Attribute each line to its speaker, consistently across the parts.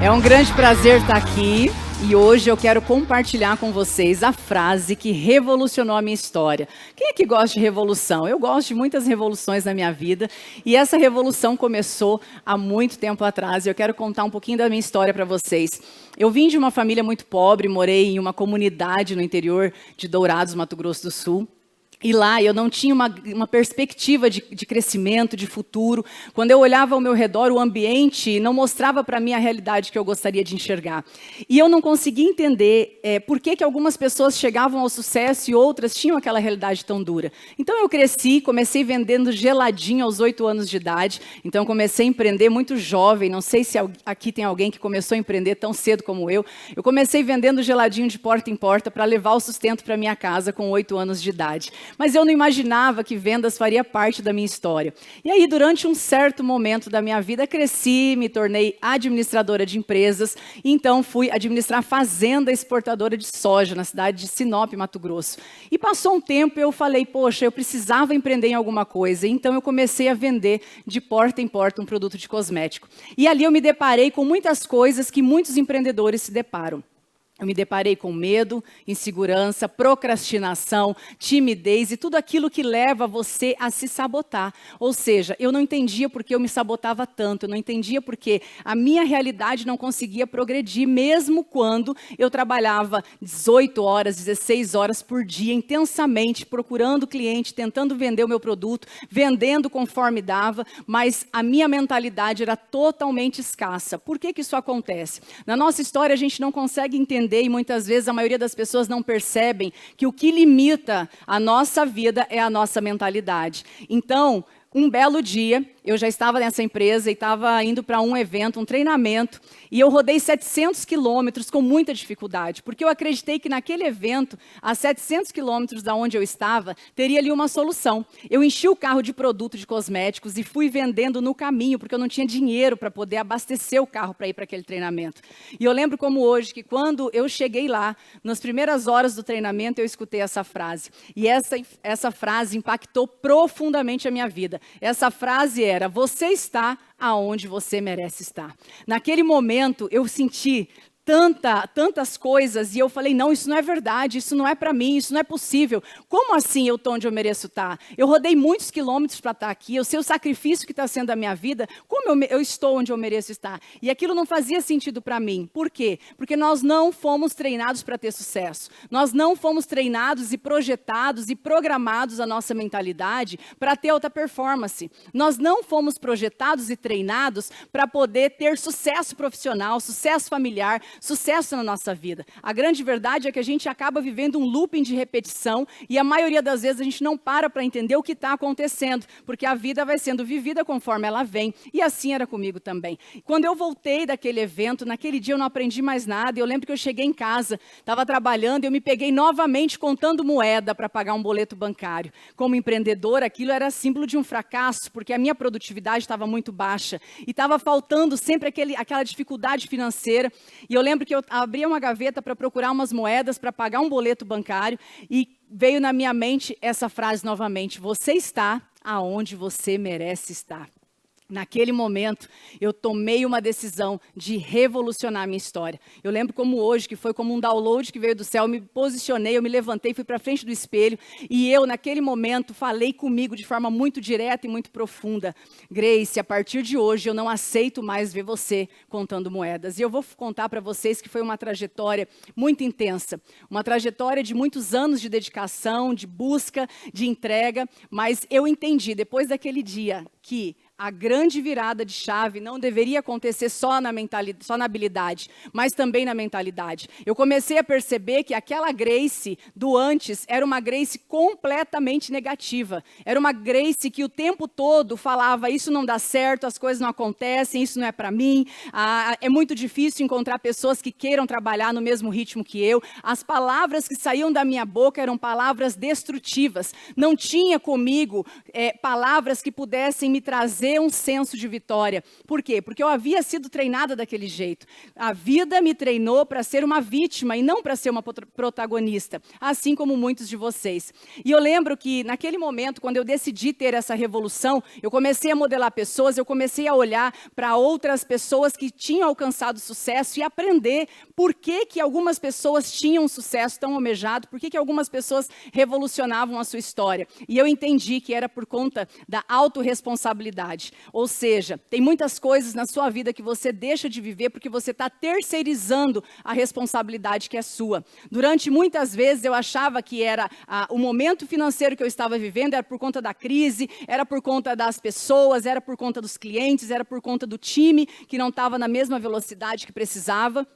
Speaker 1: É um grande prazer estar aqui e hoje eu quero compartilhar com vocês a frase que revolucionou a minha história. Quem é que gosta de revolução? Eu gosto de muitas revoluções na minha vida e essa revolução começou há muito tempo atrás e eu quero contar um pouquinho da minha história para vocês. Eu vim de uma família muito pobre, morei em uma comunidade no interior de Dourados, Mato Grosso do Sul. E lá eu não tinha uma perspectiva de crescimento, de futuro. Quando eu olhava ao meu redor, o ambiente não mostrava para mim a realidade que eu gostaria de enxergar. E eu não conseguia entender por que algumas pessoas chegavam ao sucesso e outras tinham aquela realidade tão dura. Então eu cresci, comecei vendendo geladinho aos 8 anos de idade. Então comecei a empreender muito jovem. Não sei se aqui tem alguém que começou a empreender tão cedo como eu. Eu comecei vendendo geladinho de porta em porta para levar o sustento para minha casa com 8 anos de idade. Mas eu não imaginava que vendas faria parte da minha história. E aí, durante um certo momento da minha vida, cresci, me tornei administradora de empresas, e então fui administrar fazenda exportadora de soja na cidade de Sinop, Mato Grosso. E passou um tempo e eu falei, poxa, eu precisava empreender em alguma coisa, então eu comecei a vender de porta em porta um produto de cosmético. E ali eu me deparei com muitas coisas que muitos empreendedores se deparam. Eu me deparei com medo, insegurança, procrastinação, timidez e tudo aquilo que leva você a se sabotar. Ou seja, eu não entendia por que eu me sabotava tanto, eu não entendia por que a minha realidade não conseguia progredir, mesmo quando eu trabalhava 18 horas, 16 horas por dia, intensamente, procurando cliente, tentando vender o meu produto, vendendo conforme dava, mas a minha mentalidade era totalmente escassa. Por que isso acontece? Na nossa história, a gente não consegue entender e muitas vezes a maioria das pessoas não percebem que o que limita a nossa vida é a nossa mentalidade. Então, um belo dia, eu já estava nessa empresa e estava indo para um evento, um treinamento, e eu rodei 700 quilômetros com muita dificuldade, porque eu acreditei que naquele evento, a 700 quilômetros da onde eu estava, teria ali uma solução. Eu enchi o carro de produto de cosméticos e fui vendendo no caminho, porque eu não tinha dinheiro para poder abastecer o carro para ir para aquele treinamento. E eu lembro como hoje, que quando eu cheguei lá, nas primeiras horas do treinamento, eu escutei essa frase. E essa frase impactou profundamente a minha vida. Essa frase era, você está aonde você merece estar. Naquele momento, eu senti tantas coisas, e eu falei, não, isso não é verdade, isso não é para mim, isso não é possível. Como assim eu estou onde eu mereço estar? Eu rodei muitos quilômetros para estar aqui, eu sei o sacrifício que está sendo a minha vida, como eu estou onde eu mereço estar? E aquilo não fazia sentido para mim. Por quê? Porque nós não fomos treinados para ter sucesso. Nós não fomos treinados e projetados e programados a nossa mentalidade para ter alta performance. Nós não fomos projetados e treinados para poder ter sucesso profissional, sucesso familiar, sucesso na nossa vida. A grande verdade é que a gente acaba vivendo um looping de repetição e a maioria das vezes a gente não para entender o que está acontecendo, porque a vida vai sendo vivida conforme ela vem. E assim era comigo também. Quando eu voltei daquele evento, naquele dia eu não aprendi mais nada. Eu lembro que eu cheguei em casa, estava trabalhando e eu me peguei novamente contando moeda para pagar um boleto bancário. Como empreendedor, aquilo era símbolo de um fracasso, porque a minha produtividade estava muito baixa e estava faltando sempre aquela dificuldade financeira. E eu lembro que eu abria uma gaveta para procurar umas moedas para pagar um boleto bancário e veio na minha mente essa frase novamente, você está aonde você merece estar. Naquele momento, eu tomei uma decisão de revolucionar a minha história. Eu lembro como hoje, que foi como um download que veio do céu, eu me posicionei, eu me levantei, fui para frente do espelho e eu, naquele momento, falei comigo de forma muito direta e muito profunda. Grace, a partir de hoje, eu não aceito mais ver você contando moedas. E eu vou contar para vocês que foi uma trajetória muito intensa. Uma trajetória de muitos anos de dedicação, de busca, de entrega. Mas eu entendi, depois daquele dia, que a grande virada de chave não deveria acontecer só na habilidade, mas também na mentalidade. Eu comecei a perceber que aquela Grace do antes era uma Grace completamente negativa. Era uma Grace que o tempo todo falava, isso não dá certo, as coisas não acontecem, isso não é para mim, é muito difícil encontrar pessoas que queiram trabalhar no mesmo ritmo que eu. As palavras que saíam da minha boca eram palavras destrutivas. Não tinha comigo palavras que pudessem me trazer ter um senso de vitória. Por quê? Porque eu havia sido treinada daquele jeito. A vida me treinou para ser uma vítima e não para ser uma protagonista, assim como muitos de vocês. E eu lembro que naquele momento, quando eu decidi ter essa revolução, eu comecei a modelar pessoas, eu comecei a olhar para outras pessoas que tinham alcançado sucesso e aprender por que algumas pessoas tinham um sucesso tão almejado, por que algumas pessoas revolucionavam a sua história. E eu entendi que era por conta da autorresponsabilidade. Ou seja, tem muitas coisas na sua vida que você deixa de viver porque você está terceirizando a responsabilidade que é sua. Durante muitas vezes eu achava que era o momento financeiro que eu estava vivendo era por conta da crise, era por conta das pessoas, era por conta dos clientes, era por conta do time que não estava na mesma velocidade que precisava.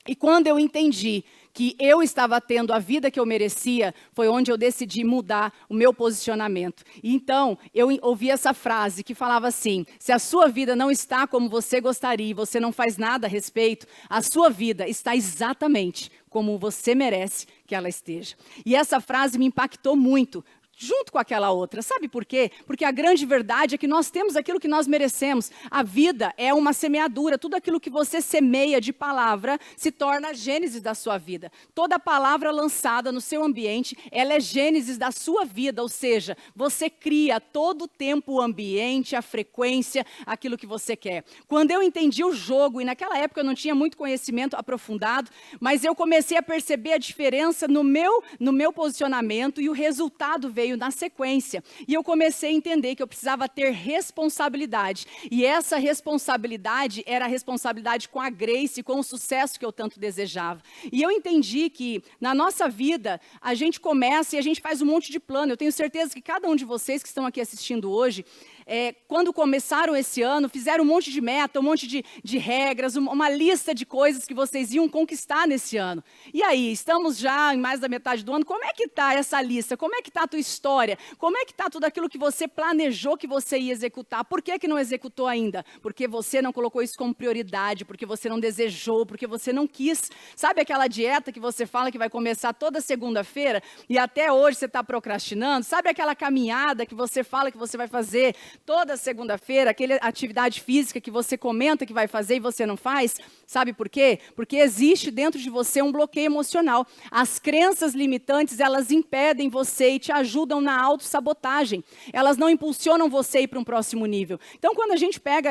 Speaker 1: E quando eu entendi que eu estava tendo a vida que eu merecia, foi onde eu decidi mudar o meu posicionamento. E então, eu ouvi essa frase que falava assim: se a sua vida não está como você gostaria e você não faz nada a respeito, a sua vida está exatamente como você merece que ela esteja. E essa frase me impactou muito, junto com aquela outra. Sabe por quê? Porque a grande verdade é que nós temos aquilo que nós merecemos. A vida é uma semeadura. Tudo aquilo que você semeia de palavra se torna a gênese da sua vida. Toda palavra lançada no seu ambiente, ela é gênese da sua vida. Ou seja, você cria todo o tempo o ambiente, a frequência, aquilo que você quer. Quando eu entendi o jogo, e naquela época eu não tinha muito conhecimento aprofundado, mas eu comecei a perceber a diferença no meu posicionamento e o resultado veio na sequência. E eu comecei a entender que eu precisava ter responsabilidade. E essa responsabilidade era a responsabilidade com a Grace, com o sucesso que eu tanto desejava. E eu entendi que na nossa vida, a gente começa e a gente faz um monte de plano. Eu tenho certeza que cada um de vocês que estão aqui assistindo hoje, quando começaram esse ano, fizeram um monte de meta, um monte de regras, uma lista de coisas que vocês iam conquistar nesse ano. E aí, estamos já em mais da metade do ano, como é que está essa lista? Como é que está a tua história? Como é que está tudo aquilo que você planejou que você ia executar? Por que não executou ainda? Porque você não colocou isso como prioridade, porque você não desejou, porque você não quis. Sabe aquela dieta que você fala que vai começar toda segunda-feira e até hoje você está procrastinando? Sabe aquela caminhada que você fala que você vai fazer toda segunda-feira, aquela atividade física que você comenta que vai fazer e você não faz? Sabe por quê? Porque existe dentro de você um bloqueio emocional. As crenças limitantes, elas impedem você e te ajudam na autossabotagem. Elas não impulsionam você a ir para um próximo nível. Então, quando a gente pega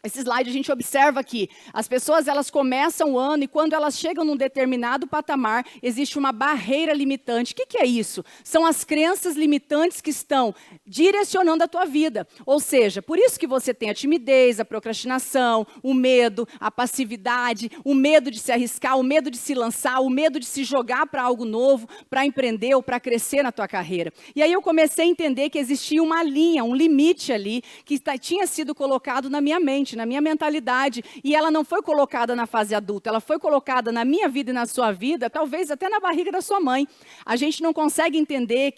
Speaker 1: esse slide, a gente observa que as pessoas, elas começam o ano e quando elas chegam num determinado patamar, existe uma barreira limitante. O que é isso? São as crenças limitantes que estão direcionando a tua vida. Ou seja, por isso que você tem a timidez, a procrastinação, o medo, a passividade, o medo de se arriscar, o medo de se lançar, o medo de se jogar para algo novo, para empreender ou para crescer na tua carreira. E aí eu comecei a entender que existia uma linha, um limite ali, que tinha sido colocado na minha mente, na minha mentalidade, e ela não foi colocada na fase adulta, ela foi colocada na minha vida e na sua vida, talvez até na barriga da sua mãe. A gente não consegue entender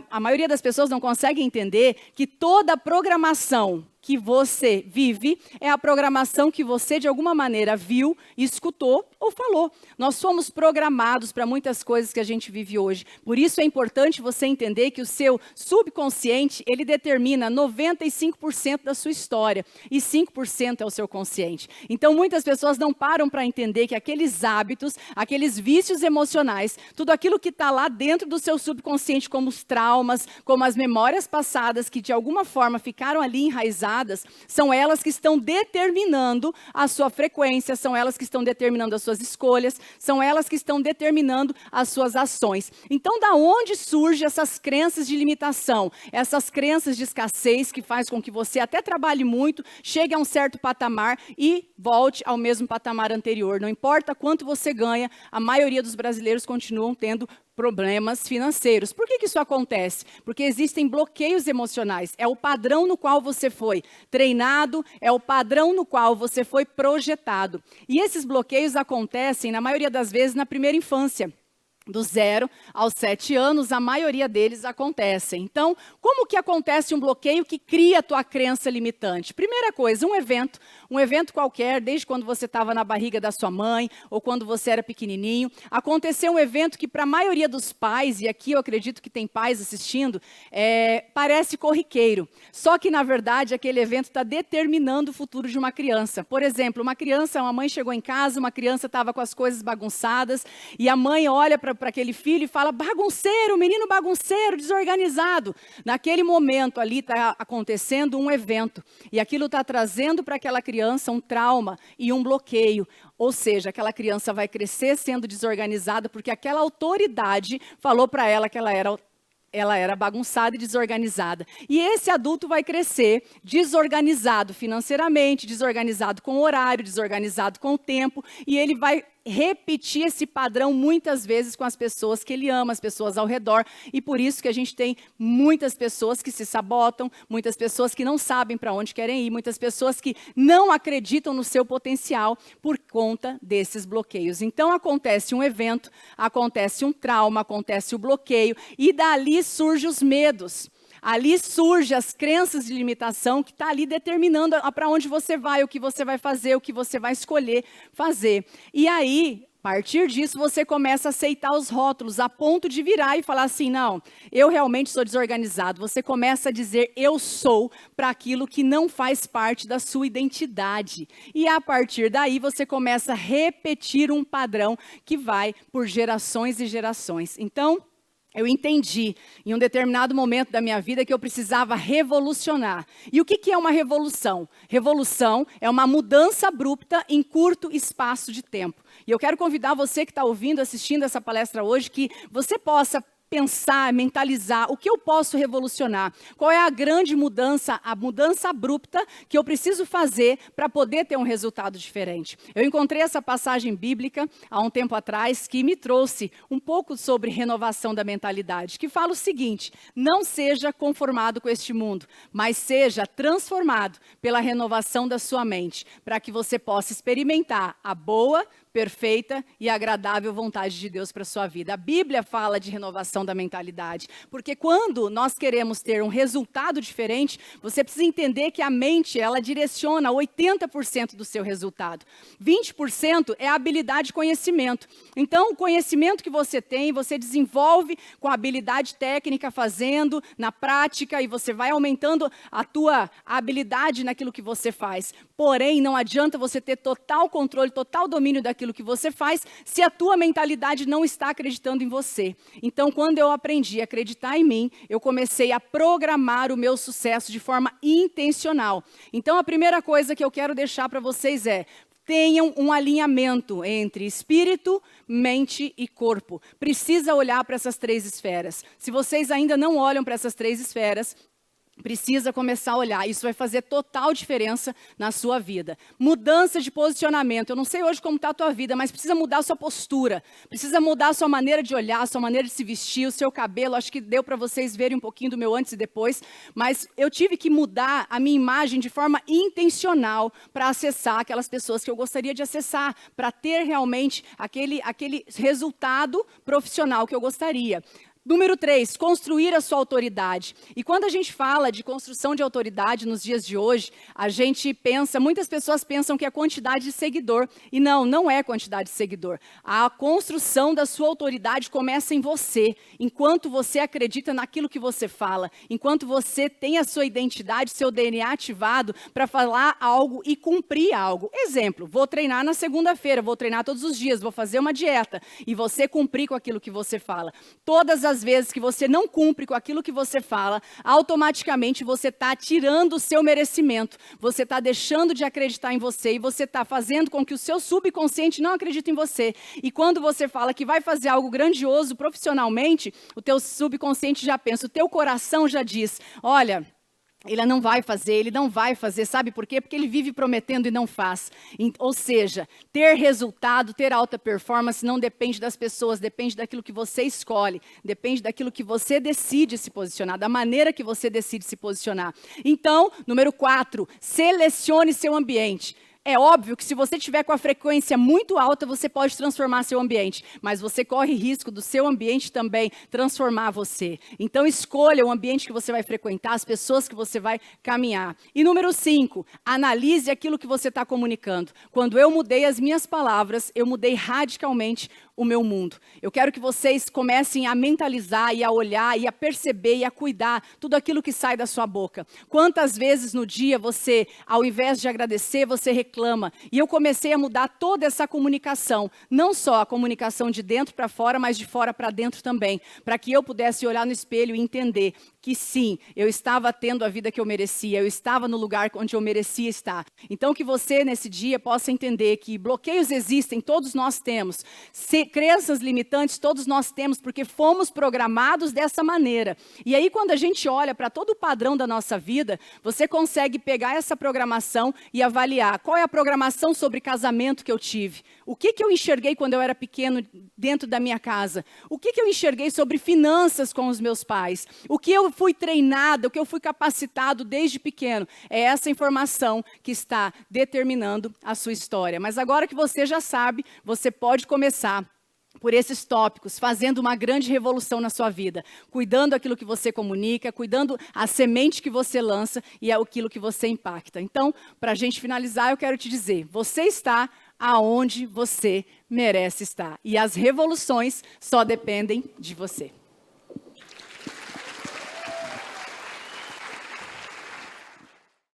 Speaker 1: a maioria das pessoas não consegue entender que toda a programação que você vive é a programação que você, de alguma maneira, viu, escutou ou falou. Nós somos programados para muitas coisas que a gente vive hoje. Por isso é importante você entender que o seu subconsciente, ele determina 95% da sua história e 5% é o seu consciente. Então, muitas pessoas não param para entender que aqueles hábitos, aqueles vícios emocionais, tudo aquilo que está lá dentro do seu subconsciente, como os traumas, como as memórias passadas que, de alguma forma, ficaram ali enraizadas, são elas que estão determinando a sua frequência, são elas que estão determinando as suas escolhas, são elas que estão determinando as suas ações. Então, da onde surgem essas crenças de limitação, essas crenças de escassez que faz com que você até trabalhe muito, chegue a um certo patamar e volte ao mesmo patamar anterior? Não importa quanto você ganha, a maioria dos brasileiros continuam tendo problemas financeiros. Por que isso acontece? Porque existem bloqueios emocionais. É o padrão no qual você foi treinado, é o padrão no qual você foi projetado. E esses bloqueios acontecem, na maioria das vezes, na primeira infância. Do 0 aos 7 anos, a maioria deles acontecem. Então, como que acontece um bloqueio que cria a tua crença limitante? Primeira coisa, um evento qualquer, desde quando você estava na barriga da sua mãe, ou quando você era pequenininho, aconteceu um evento que para a maioria dos pais, e aqui eu acredito que tem pais assistindo, parece corriqueiro. Só que, na verdade, aquele evento está determinando o futuro de uma criança. Por exemplo, uma mãe chegou em casa, uma criança estava com as coisas bagunçadas, e a mãe olha para aquele filho e fala, bagunceiro, menino bagunceiro, desorganizado. Naquele momento ali está acontecendo um evento. E aquilo está trazendo para aquela criança um trauma e um bloqueio. Ou seja, aquela criança vai crescer sendo desorganizada porque aquela autoridade falou para ela que ela era bagunçada e desorganizada. E esse adulto vai crescer desorganizado financeiramente, desorganizado com o horário, desorganizado com o tempo, e ele vai repetir esse padrão muitas vezes com as pessoas que ele ama, as pessoas ao redor, e por isso que a gente tem muitas pessoas que se sabotam, muitas pessoas que não sabem para onde querem ir, muitas pessoas que não acreditam no seu potencial por conta desses bloqueios. Então acontece um evento, acontece um trauma, acontece o bloqueio, e dali surgem os medos. Ali surgem as crenças de limitação que está ali determinando para onde você vai, o que você vai fazer, o que você vai escolher fazer. E aí, a partir disso, você começa a aceitar os rótulos, a ponto de virar e falar assim, não, eu realmente sou desorganizado. Você começa a dizer, eu sou, para aquilo que não faz parte da sua identidade. E a partir daí, você começa a repetir um padrão que vai por gerações e gerações. Então, eu entendi, em um determinado momento da minha vida, que eu precisava revolucionar. E o que é uma revolução? Revolução é uma mudança abrupta em curto espaço de tempo. E eu quero convidar você que está ouvindo, assistindo essa palestra hoje, que você possa pensar, mentalizar, o que eu posso revolucionar? Qual é a grande mudança, a mudança abrupta que eu preciso fazer para poder ter um resultado diferente? Eu encontrei essa passagem bíblica há um tempo atrás que me trouxe um pouco sobre renovação da mentalidade, que fala o seguinte, não seja conformado com este mundo, mas seja transformado pela renovação da sua mente, para que você possa experimentar a boa, perfeita e agradável vontade de Deus para a sua vida. A Bíblia fala de renovação da mentalidade, porque quando nós queremos ter um resultado diferente, você precisa entender que a mente, ela direciona 80% do seu resultado. 20% é a habilidade e conhecimento. Então, o conhecimento que você tem, você desenvolve com a habilidade técnica, fazendo, na prática, e você vai aumentando a tua habilidade naquilo que você faz. Porém, não adianta você ter total controle, total domínio daquilo que você faz, se a tua mentalidade não está acreditando em você. Então, quando eu aprendi a acreditar em mim, eu comecei a programar o meu sucesso de forma intencional. Então, a primeira coisa que eu quero deixar para vocês é, tenham um alinhamento entre espírito, mente e corpo. Precisa olhar para essas 3 esferas. Se vocês ainda não olham para essas 3 esferas, precisa começar a olhar, isso vai fazer total diferença na sua vida. Mudança de posicionamento, eu não sei hoje como está a tua vida, mas precisa mudar a sua postura, precisa mudar a sua maneira de olhar, a sua maneira de se vestir, o seu cabelo, acho que deu para vocês verem um pouquinho do meu antes e depois, mas eu tive que mudar a minha imagem de forma intencional para acessar aquelas pessoas que eu gostaria de acessar, para ter realmente aquele resultado profissional que eu gostaria. Número 3, construir a sua autoridade. E quando a gente fala de construção de autoridade nos dias de hoje, a gente pensa, muitas pessoas pensam que é quantidade de seguidor. E não é quantidade de seguidor. A construção da sua autoridade começa em você. Enquanto você acredita naquilo que você fala, enquanto você tem a sua identidade, seu DNA ativado para falar algo e cumprir algo. Exemplo, vou treinar na segunda-feira, vou treinar todos os dias, vou fazer uma dieta. E você cumprir com aquilo que você fala. Todas as vezes que você não cumpre com aquilo que você fala, automaticamente você está tirando o seu merecimento, você está deixando de acreditar em você e você está fazendo com que o seu subconsciente não acredite em você. E quando você fala que vai fazer algo grandioso profissionalmente, o teu subconsciente já pensa, o teu coração já diz, olha, ele não vai fazer, sabe por quê? Porque ele vive prometendo e não faz. Ou seja, ter resultado, ter alta performance não depende das pessoas, depende daquilo que você escolhe, depende daquilo que você decide se posicionar, da maneira que você decide se posicionar. Então, número 4, selecione seu ambiente. É óbvio que se você estiver com a frequência muito alta, você pode transformar seu ambiente, mas você corre risco do seu ambiente também transformar você. Então escolha o ambiente que você vai frequentar, as pessoas que você vai caminhar. E número 5, analise aquilo que você está comunicando. Quando eu mudei as minhas palavras, eu mudei radicalmente o meu mundo. Eu quero que vocês comecem a mentalizar e a olhar e a perceber e a cuidar tudo aquilo que sai da sua boca. Quantas vezes no dia você, ao invés de agradecer, você reclama? E eu comecei a mudar toda essa comunicação, não só a comunicação de dentro para fora, mas de fora para dentro também, para que eu pudesse olhar no espelho e entender que sim, eu estava tendo a vida que eu merecia, eu estava no lugar onde eu merecia estar. Então que você nesse dia possa entender que bloqueios existem, todos nós temos. Crenças limitantes todos nós temos, porque fomos programados dessa maneira. E aí quando a gente olha para todo o padrão da nossa vida, você consegue pegar essa programação e avaliar qual é a programação sobre casamento que eu tive. O que eu enxerguei quando eu era pequeno dentro da minha casa? O que eu enxerguei sobre finanças com os meus pais? O que eu fui treinado, o que eu fui capacitado desde pequeno? É essa informação que está determinando a sua história. Mas agora que você já sabe, você pode começar por esses tópicos, fazendo uma grande revolução na sua vida, cuidando aquilo que você comunica, cuidando a semente que você lança e aquilo que você impacta. Então, para a gente finalizar, eu quero te dizer, você está aonde você merece estar. E as revoluções só dependem de você.